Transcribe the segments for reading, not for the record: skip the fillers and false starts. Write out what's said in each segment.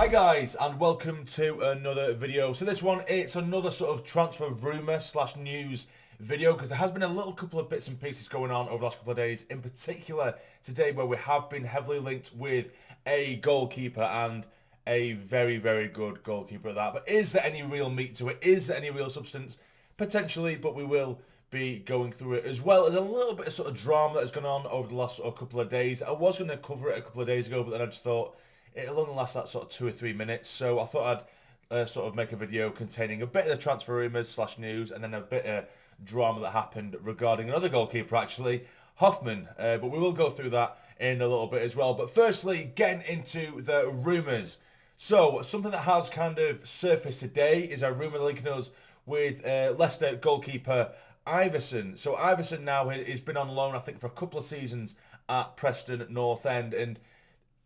Hi guys, and welcome to another video. So this one, it's another sort of transfer rumour / news video, because there has been a little couple of bits and pieces going on over the last couple of days, in particular today, where we have been heavily linked with a goalkeeper, and a very, very good goalkeeper at that. But is there any real meat to it? Is there any real substance? Potentially, but we will be going through it, as well as a little bit of sort of drama that has gone on over the last sort of couple of days. I was going to cover it a couple of days ago, but then I just thought it'll only last that sort of 2 or 3 minutes, so I thought I'd sort of make a video containing a bit of the transfer rumours / news, and then a bit of drama that happened regarding another goalkeeper, actually, Hoffman. But we will go through that in a little bit as well. But firstly, getting into the rumours. So, something that has kind of surfaced today is a rumour linking us with Leicester goalkeeper Iverson. So Iverson now has been on loan, I think, for a couple of seasons at Preston North End, and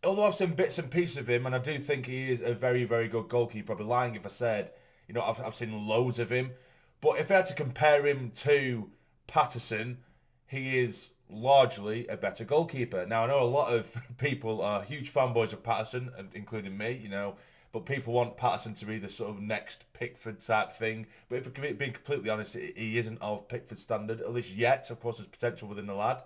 although I've seen bits and pieces of him, and I do think he is a very, very good goalkeeper, I'd be lying if I said, you know, I've seen loads of him. But if I had to compare him to Patterson, he is largely a better goalkeeper. Now, I know a lot of people are huge fanboys of Patterson, including me, you know, but people want Patterson to be the sort of next Pickford type thing. But if we're being completely honest, he isn't of Pickford standard, at least yet. Of course, there's potential within the lad.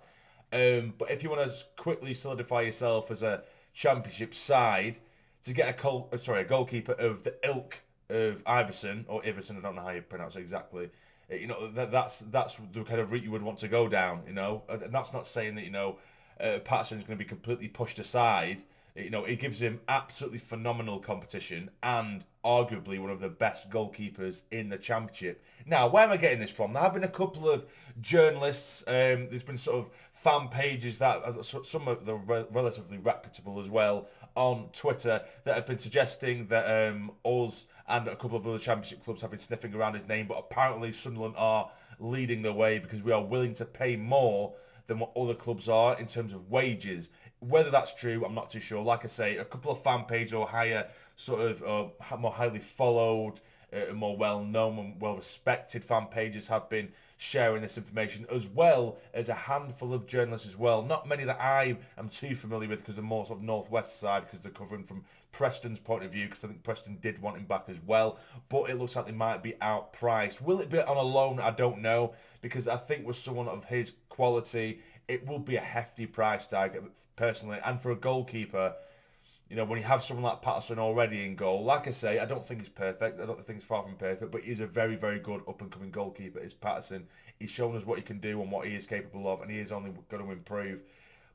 But if you want to quickly solidify yourself as a Championship side, to get a goalkeeper of the ilk of Iverson, or Iverson, I don't know how you pronounce it exactly. You know, that's the kind of route you would want to go down. You know, and that's not saying that, you know, Patterson's going to be completely pushed aside. You know, it gives him absolutely phenomenal competition and arguably one of the best goalkeepers in the Championship. Now, where am I getting this from? There have been a couple of journalists, there's been sort of fan pages that, some of them relatively reputable as well, on Twitter, that have been suggesting that us and a couple of other Championship clubs have been sniffing around his name, but apparently Sunderland are leading the way because we are willing to pay more than what other clubs are in terms of wages. Whether that's true, I'm not too sure. Like I say, a couple of fan pages or higher, sort of more highly followed, more well-known and well-respected fan pages have been sharing this information, as well as a handful of journalists as well. Not many that I am too familiar with, because they're more sort of northwest side, because they're covering from Preston's point of view, because I think Preston did want him back as well. But it looks like they might be outpriced. Will it be on a loan? I don't know, because I think with someone of his quality, it will be a hefty price tag, personally. And for a goalkeeper, you know, when you have someone like Patterson already in goal, like I say, I don't think he's perfect. I don't think he's far from perfect, but he's a very, very good up-and-coming goalkeeper, is Patterson. He's shown us what he can do and what he is capable of, and he is only going to improve.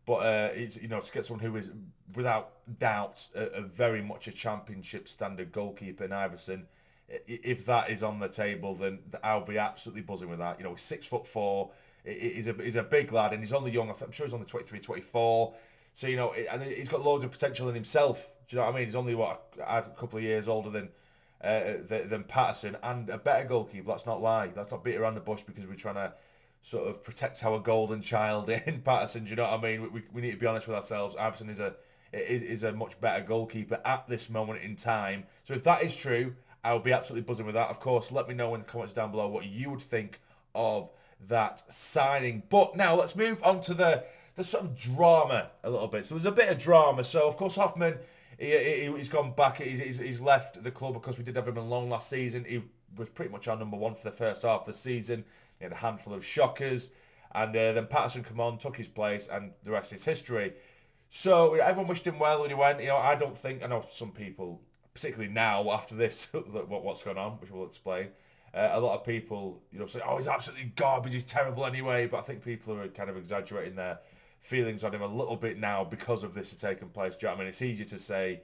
But, you know, to get someone who is, without doubt, a very much a Championship standard goalkeeper in Iverson, if that is on the table, then I'll be absolutely buzzing with that. You know, he's 6'4", he's a big lad, and he's only young. I'm sure he's only 23, 24. So, you know, and he's got loads of potential in himself. Do you know what I mean? He's only, a couple of years older than Patterson, and a better goalkeeper. Let's not lie. Let's not beat around the bush, because we're trying to sort of protect our golden child in Patterson. Do you know what I mean? We need to be honest with ourselves. Iverson is a much better goalkeeper at this moment in time. So if that is true, I'll be absolutely buzzing with that. Of course, let me know in the comments down below what you would think of that signing. But now let's move on to the sort of drama a little bit. So there's a bit of drama. So, of course, Hoffman, he's gone back. He's left the club because we did have him on loan last season. He was pretty much our number one for the first half of the season. He had a handful of shockers. And then Patterson come on, took his place, and the rest is history. So everyone wished him well when he went. You know, I know some people, particularly now after this, what's going on, which we'll explain. A lot of people, you know, say, oh, he's absolutely garbage, he's terrible anyway. But I think people are kind of exaggerating their feelings on him a little bit now because of this has taken place. Do you know what I mean? It's easier to say,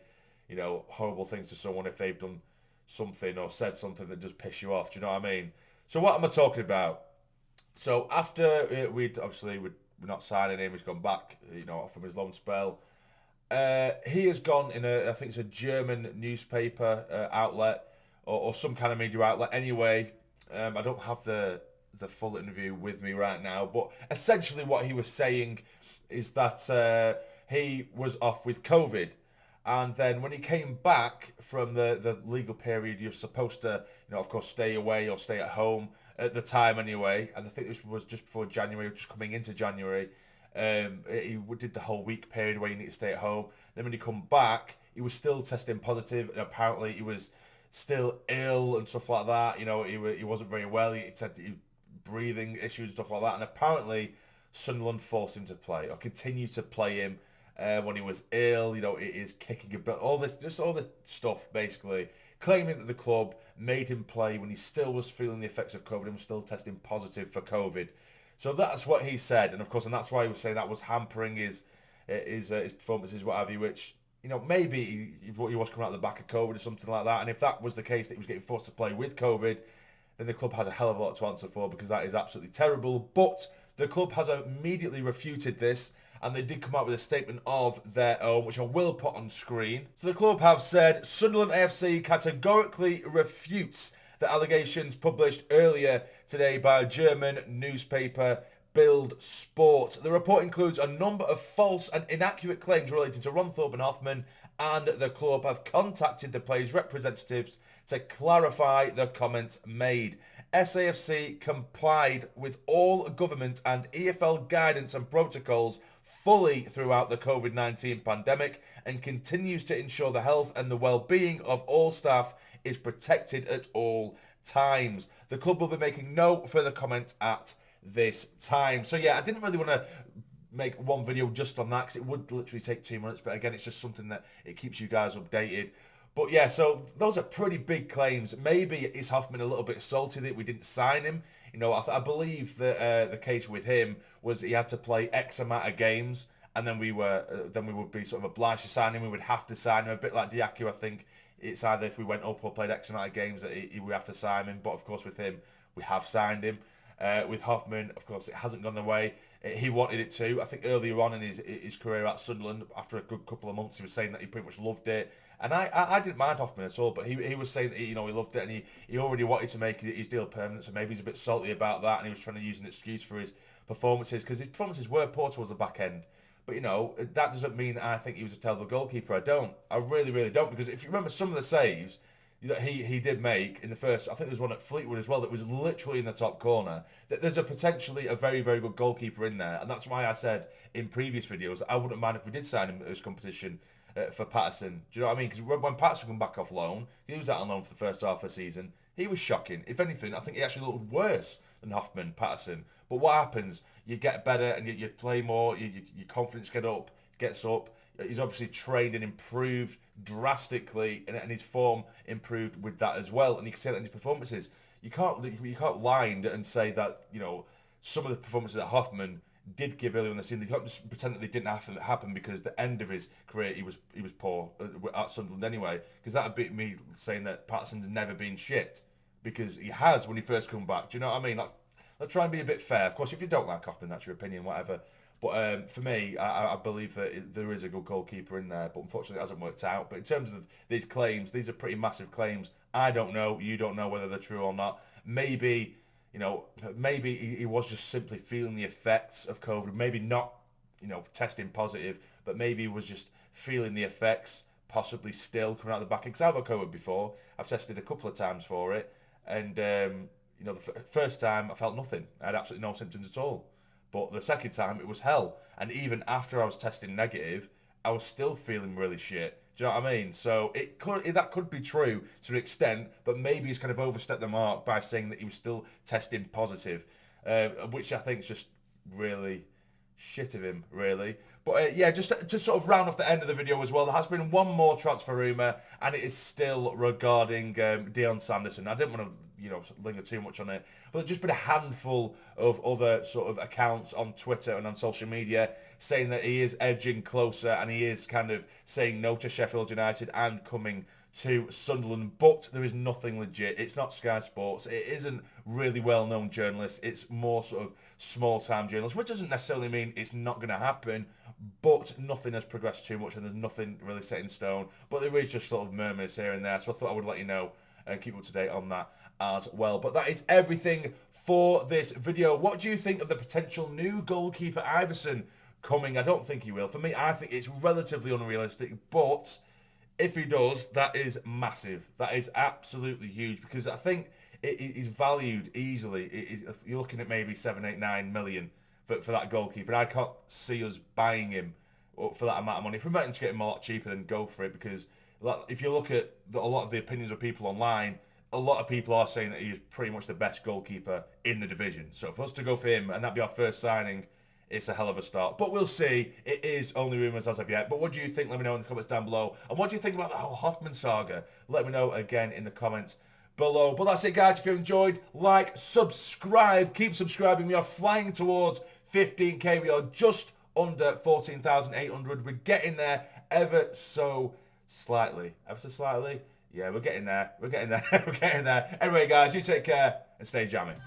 you know, horrible things to someone if they've done something or said something that just piss you off. Do you know what I mean? So what am I talking about? So after we're not signing him, he's gone back, you know, from his loan spell. He has gone in I think it's a German newspaper outlet or some kind of media outlet. Anyway, I don't have the full interview with me right now, but essentially what he was saying is that he was off with COVID, and then when he came back from the legal period, you're supposed to, you know, of course, stay away or stay at home at the time anyway, and I think this was just before January, just coming into January, He did the whole week period where you need to stay at home. Then when he come back, he was still testing positive, and apparently he was still ill and stuff like that. You know, he wasn't very well. He said he breathing issues and stuff like that. And apparently Sunderland forced him to play or continue to play him when he was ill. You know, it is kicking a bit. All this stuff basically claiming that the club made him play when he still was feeling the effects of COVID and was still testing positive for COVID. So that's what he said, and of course, and that's why he was saying that was hampering his performances, what have you. Which, you know, maybe he was coming out of the back of COVID or something like that. And if that was the case, that he was getting forced to play with COVID, then the club has a hell of a lot to answer for, because that is absolutely terrible. But the club has immediately refuted this, and they did come out with a statement of their own, which I will put on screen. So the club have said, Sunderland AFC categorically refutes the allegations published earlier today by a German newspaper, Bild Sport. The report includes a number of false and inaccurate claims relating to Ronthorpe and Hoffman, and the club have contacted the players' representatives to clarify the comments made. SAFC complied with all government and EFL guidance and protocols fully throughout the COVID-19 pandemic, and continues to ensure the health and the well-being of all staff is protected at all times. The club will be making no further comment at this time. So yeah, I didn't really want to make one video just on that, because it would literally take 2 minutes, but again, it's just something that it keeps you guys updated. But yeah, so those are pretty big claims. Maybe is Hoffman a little bit salty that we didn't sign him? You know, I believe that the case with him was he had to play X amount of games, and then we would be sort of obliged to sign him. We would have to sign him, a bit like Jacques. I think it's either if we went up or played X amount of games that we have to sign him. But of course, with him, we have signed him. With Hoffman, of course, it hasn't gone the way he wanted it to. I think earlier on in his career at Sunderland, after a good couple of months, he was saying that he pretty much loved it. And I didn't mind Hoffman at all, but he was saying that, you know, he loved it, and he already wanted to make his deal permanent, so maybe he's a bit salty about that, and he was trying to use an excuse for his performances, because his performances were poor towards the back end. But, you know, that doesn't mean I think he was a terrible goalkeeper. I don't. I really, really don't, because if you remember some of the saves that he did make in the first, I think there was one at Fleetwood as well that was literally in the top corner, that there's potentially a very, very good goalkeeper in there. And that's why I said in previous videos I wouldn't mind if we did sign him at this competition for Patterson. Do you know what I mean? Because when Patterson came back off loan, he was out on loan for the first half of the season, he was shocking. If anything, I think he actually looked worse than Hoffman, Patterson. But what happens? You get better and you play more, your confidence gets up. He's obviously trained and improved drastically, and his form improved with that as well. And you can see that in his performances. You can't lie and say that, you know, some of the performances that Hoffman did give earlier in the season, they can't just pretend that they didn't happen because the end of his career he was poor at Sunderland anyway. Because that would be me saying that Patterson's never been shit, because he has when he first come back. Do you know what I mean? Let's try and be a bit fair. Of course, if you don't like Hoffman, that's your opinion, whatever. But for me, I believe that there is a good goalkeeper in there, but unfortunately it hasn't worked out. But in terms of these claims, these are pretty massive claims. I don't know, you don't know whether they're true or not. Maybe, you know, maybe he was just simply feeling the effects of COVID. Maybe not, you know, testing positive, but maybe he was just feeling the effects, possibly still coming out the back end. Because I've had COVID before. I've tested a couple of times for it, and you know, the first time I felt nothing. I had absolutely no symptoms at all. But the second time, it was hell. And even after I was testing negative, I was still feeling really shit. Do you know what I mean? So that could be true to an extent, but maybe he's kind of overstepped the mark by saying that he was still testing positive, which I think is just really shit of him, really. But yeah, just sort of round off the end of the video as well, there has been one more transfer rumour, and it is still regarding Dion Sanderson. I didn't want to, you know, linger too much on it, but there's just been a handful of other sort of accounts on Twitter and on social media saying that he is edging closer, and he is kind of saying no to Sheffield United and coming to Sunderland, but there is nothing legit. It's not Sky Sports. It isn't really well-known journalists. It's more sort of small-time journalists, which doesn't necessarily mean it's not going to happen, but nothing has progressed too much, and there's nothing really set in stone. But there is just sort of murmurs here and there, so I thought I would let you know and keep up to date on that as well. But that is everything for this video. What do you think of the potential new goalkeeper Iversen coming? I don't think he will. For me, I think it's relatively unrealistic, but if he does, that is massive. That is absolutely huge, because I think it is valued easily. You're looking at maybe 7, 8, 9 million for that goalkeeper. And I can't see us buying him for that amount of money. If we manage to get him a lot cheaper, then go for it, because if you look at a lot of the opinions of people online, a lot of people are saying that he is pretty much the best goalkeeper in the division. So for us to go for him and that be our first signing, it's a hell of a start. But we'll see. It is only rumours as of yet. But what do you think? Let me know in the comments down below. And what do you think about the whole Hoffman saga? Let me know again in the comments below. But that's it, guys. If you enjoyed, like, subscribe. Keep subscribing. We are flying towards 15k. We are just under 14,800. We're getting there ever so slightly. Ever so slightly? Yeah, we're getting there. We're getting there. We're getting there. Anyway, guys, you take care and stay jamming.